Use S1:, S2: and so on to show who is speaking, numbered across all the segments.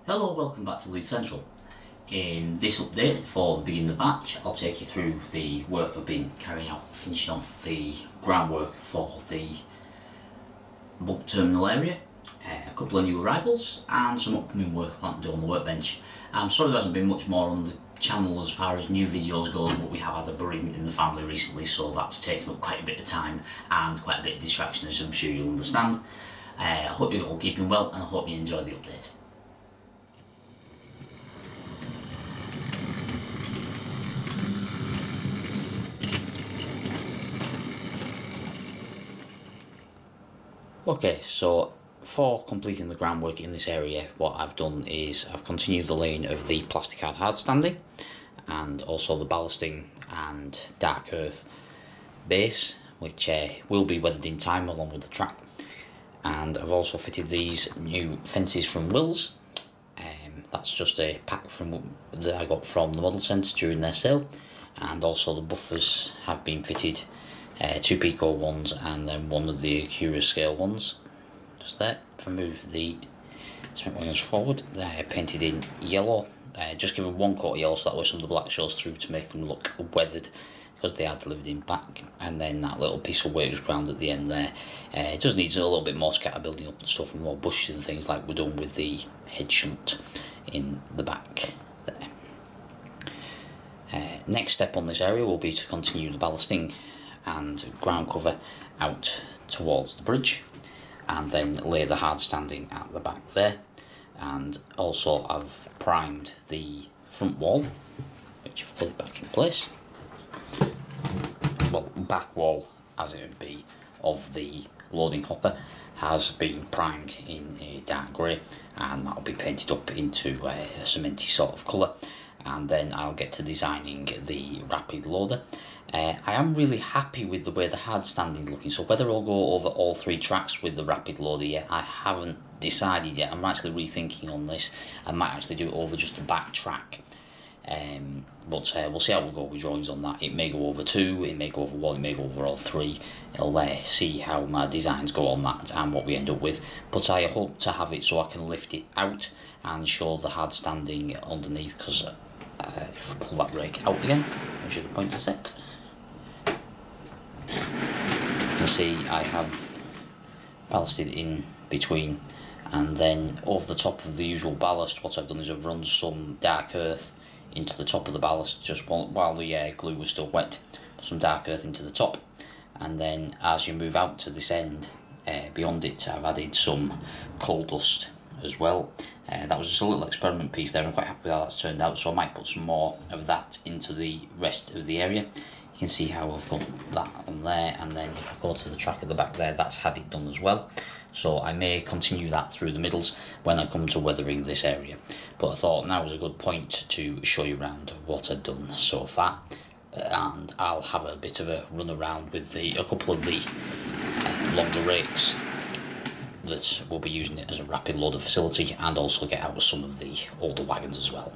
S1: Hello, welcome back to Leith Central. In this update for the beginning of the batch, I'll take you through the work I've been carrying out, finishing off the groundwork for the bulk terminal area, a couple of new arrivals and some upcoming work I plan to do on the workbench. I'm sorry there hasn't been much more on the channel as far as new videos goes, but we have had a bereavement in the family recently, so that's taken up quite a bit of time and quite a bit of distraction, as I'm sure you'll understand. I hope you're all keeping well and I hope you enjoy the update. Okay, so for completing the groundwork in this area, what I've done is I've continued the laying of the plastic hard standing and also the ballasting and dark earth base, which will be weathered in time along with the track. And I've also fitted these new fences from Wills. That's just a pack that I got from the model centre during their sale, and also the buffers have been fitted. Two Pico ones and then one of the Acura scale ones. Just there. If I move the cement wingers forward, they're painted in yellow. Just given one coat of yellow so that way some of the black shows through to make them look weathered, because they are delivered in black. And then that little piece of works ground at the end there, it does need a little bit more scatter building up and stuff, and more bushes and things like we're done with the head shunt in the back there. Next step on this area will be to continue the ballasting and ground cover out towards the bridge, and then lay the hard standing at the back there. And also I've primed the front wall, which I've put it back in place, well, back wall as it would be of the loading hopper has been primed in a dark grey, and that will be painted up into a cementy sort of colour, and then I'll get to designing the rapid loader. I am really happy with the way the hard standing is looking, so whether I'll go over all three tracks with the rapid loader yet, I haven't decided yet. I'm actually rethinking on this. I might actually do it over just the back track, but we'll see how we go with drawings on that. It may go over two, it may go over one, it may go over all three. I'll see how my designs go on that and what we end up with, but I hope to have it so I can lift it out and show the hard standing underneath, because if I pull that brake out again, which is the pointer set, you can see I have ballasted in between, and then over the top of the usual ballast what I've done is I've run some dark earth into the top of the ballast just while the glue was still wet. Put some dark earth into the top, and then as you move out to this end beyond it, I've added some coal dust as well. That was just a little experiment piece there. I'm quite happy with how that's turned out, so I might put some more of that into the rest of the area. You can see how I've got that on there, and then if I go to the track at the back there, that's had it done as well. So I may continue that through the middles when I come to weathering this area. But I thought now was a good point to show you around what I've done so far. And I'll have a bit of a run around with a couple of the longer rakes that will be using it as a rapid loader facility, and also get out with some of the older wagons as well.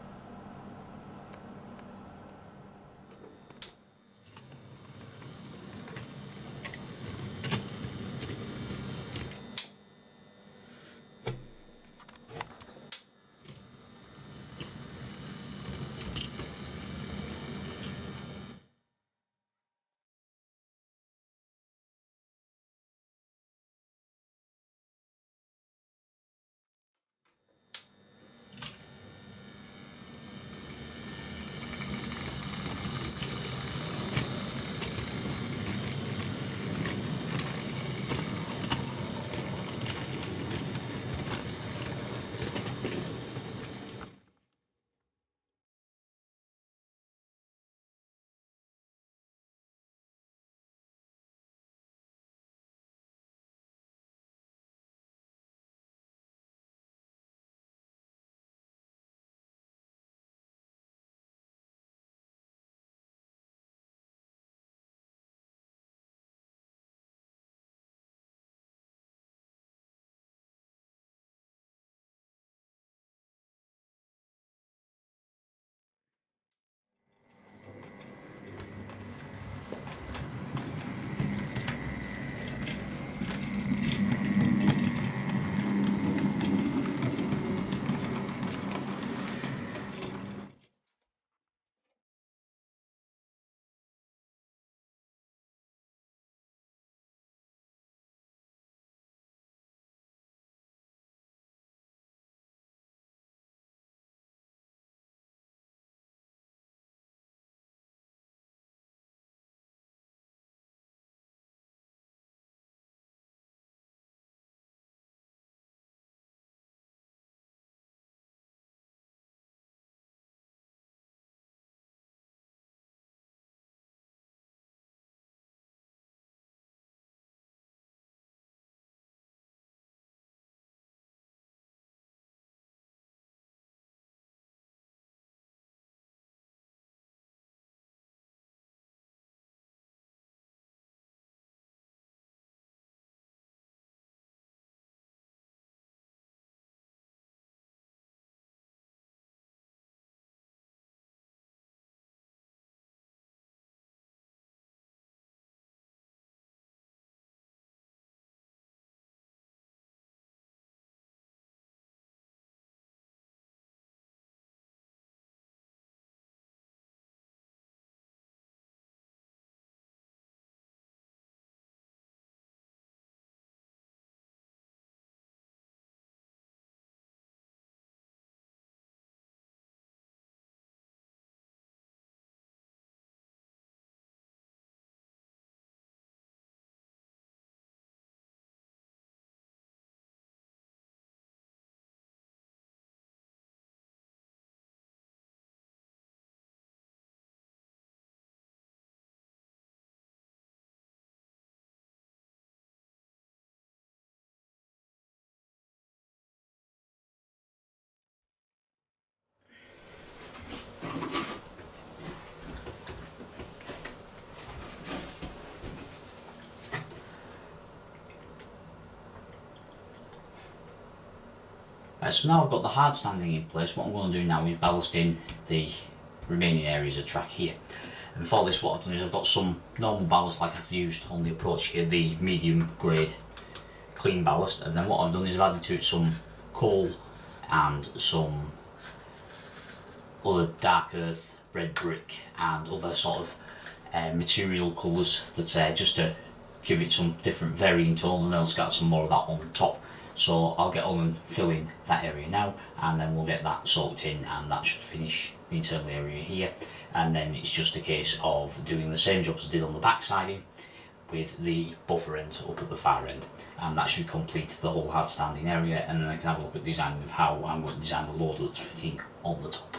S1: So now I've got the hard standing in place, what I'm going to do now is ballast in the remaining areas of track here. And for this, what I've done is I've got some normal ballast like I've used on the approach here, the medium grade clean ballast, and then what I've done is I've added to it some coal and some other dark earth, red brick and other sort of material colours that just to give it some different varying tones, and then I'll scatter some more of that on top. So I'll get on and fill in that area now, and then we'll get that soaked in, and that should finish the internal area here. And then it's just a case of doing the same job as I did on the back siding with the buffer end up at the far end, and that should complete the whole hard standing area. And then I can have a look at designing of how I'm going to design the loader that's fitting on the top.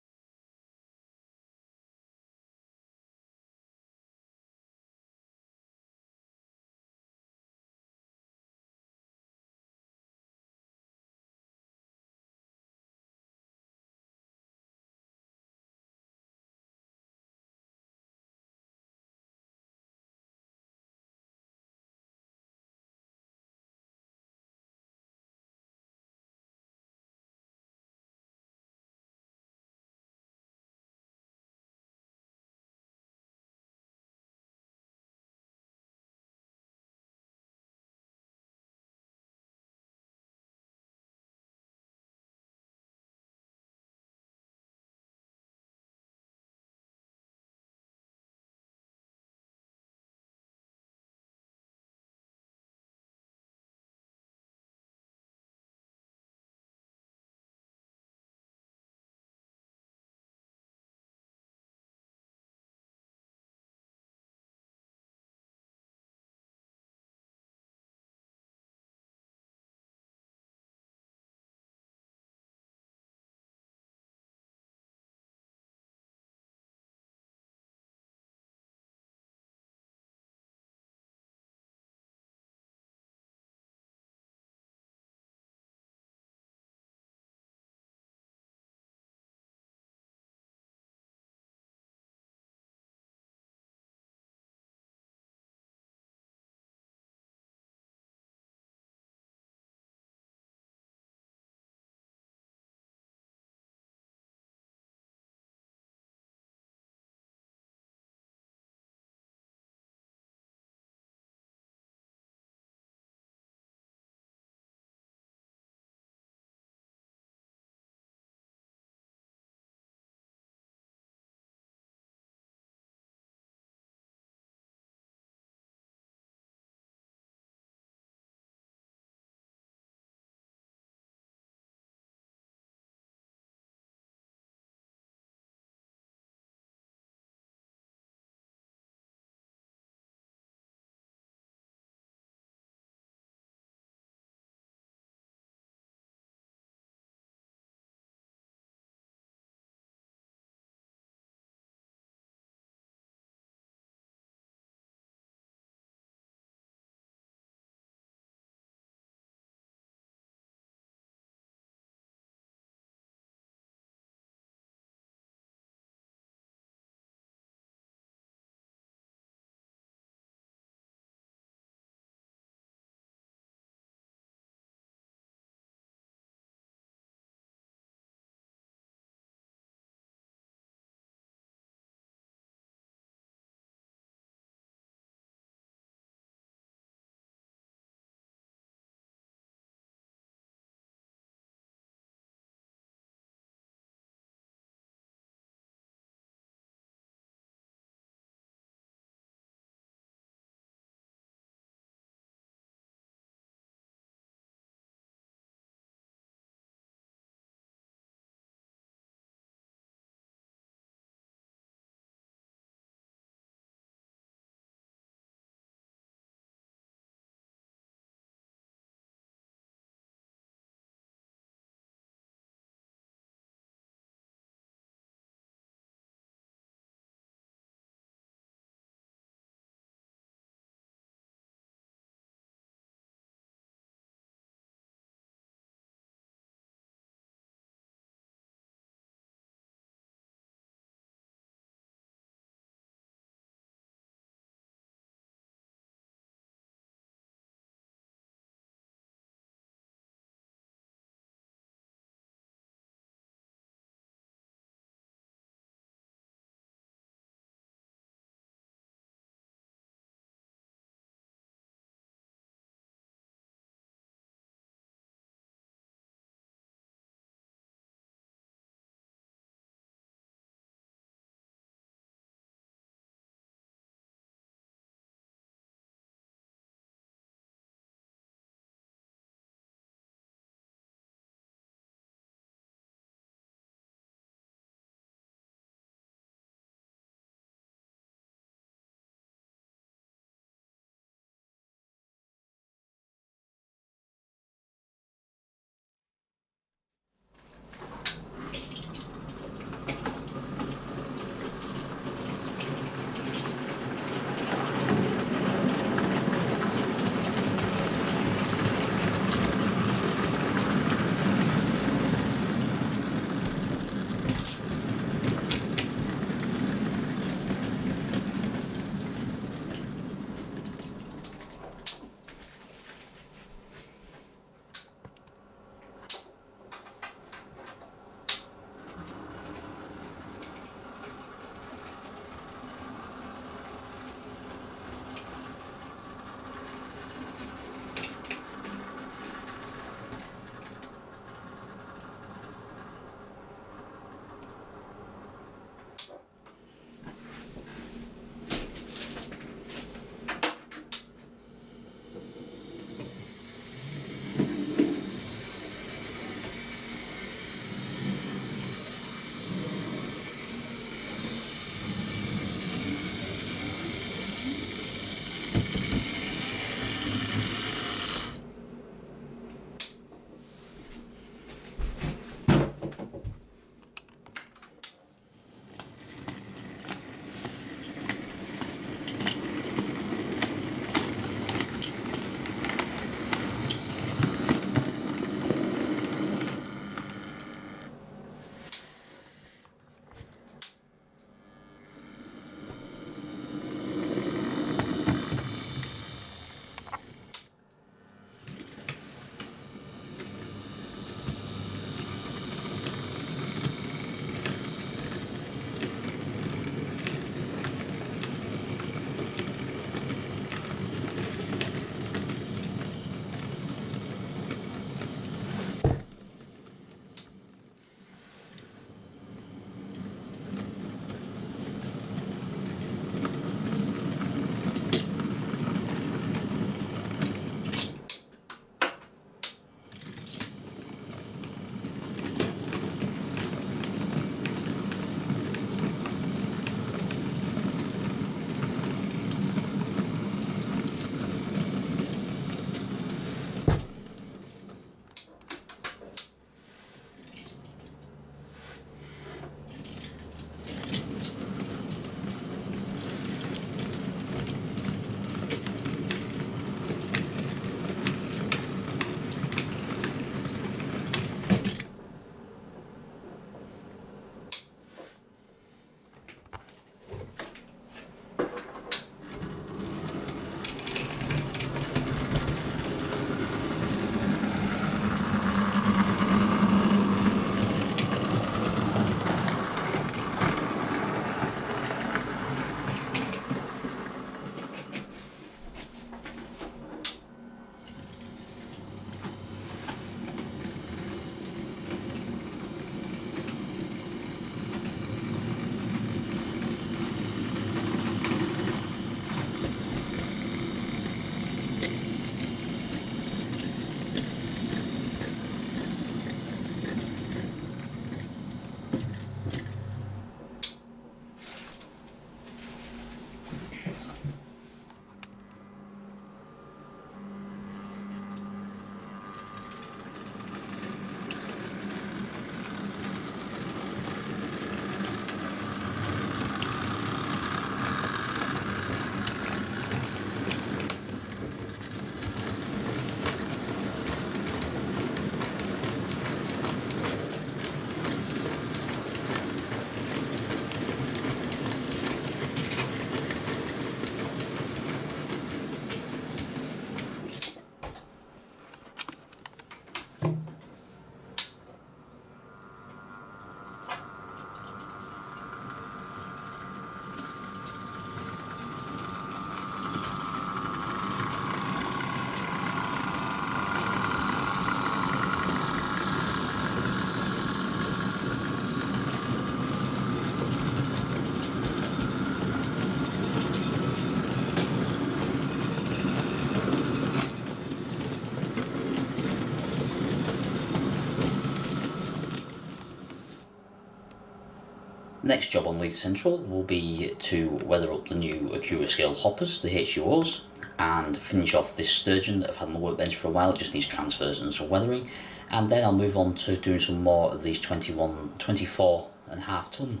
S1: Next job on Leith Central will be to weather up the new Acura scale hoppers, the HUOs, and finish off this sturgeon that I've had on the workbench for a while. It just needs transfers and some weathering, and then I'll move on to doing some more of these 24.5 tonne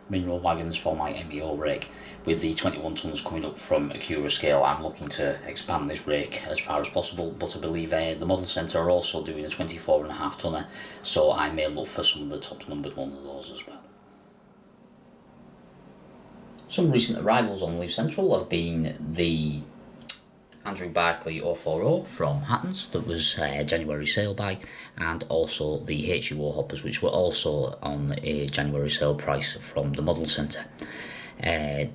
S1: mineral wagons for my MEO rake. With the 21 tonnes coming up from Acura scale, I'm looking to expand this rake as far as possible, but I believe the model centre are also doing a 24.5 tonner, so I may look for some of the top numbered one of those as well. Some recent arrivals on Leith Central have been the Andrew Barclay 040 from Hattons that was a January sale buy, and also the HUO hoppers, which were also on a January sale price from the model centre.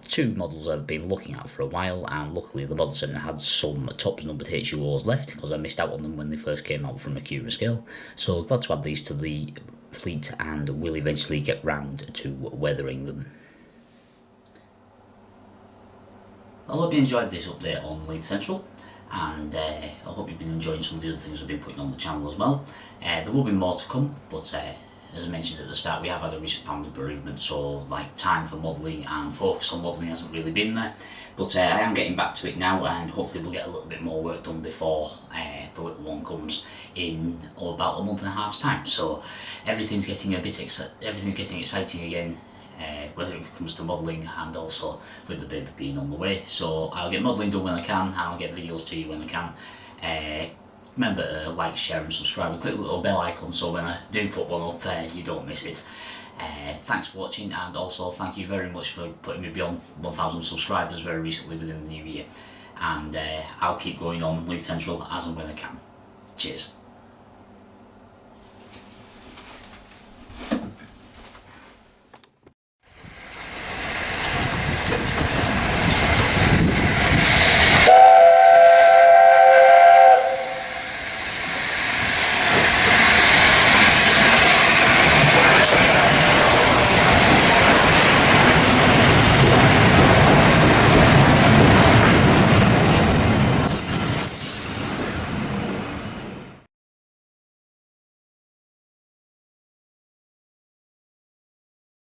S1: Two models I've been looking at for a while, and luckily the model centre had some tops numbered HUOs left because I missed out on them when they first came out from Acura scale. So glad to add these to the fleet, and will eventually get round to weathering them. I hope you enjoyed this update on Leith Central, and I hope you've been enjoying some of the other things I've been putting on the channel as well. There will be more to come, but as I mentioned at the start, we have had a recent family bereavement, so like time for modelling and focus on modelling hasn't really been there. But I am getting back to it now, and hopefully we'll get a little bit more work done before the little one comes in about a month and a half's time. So everything's getting exciting again. Whether it comes to modelling and also with the baby being on the way. So I'll get modelling done when I can, and I'll get videos to you when I can. Remember to like, share and subscribe, and click the little bell icon so when I do put one up you don't miss it. Thanks for watching, and also thank you very much for putting me beyond 1,000 subscribers very recently within the new year. And I'll keep going on Leith Central as and when I can. Cheers.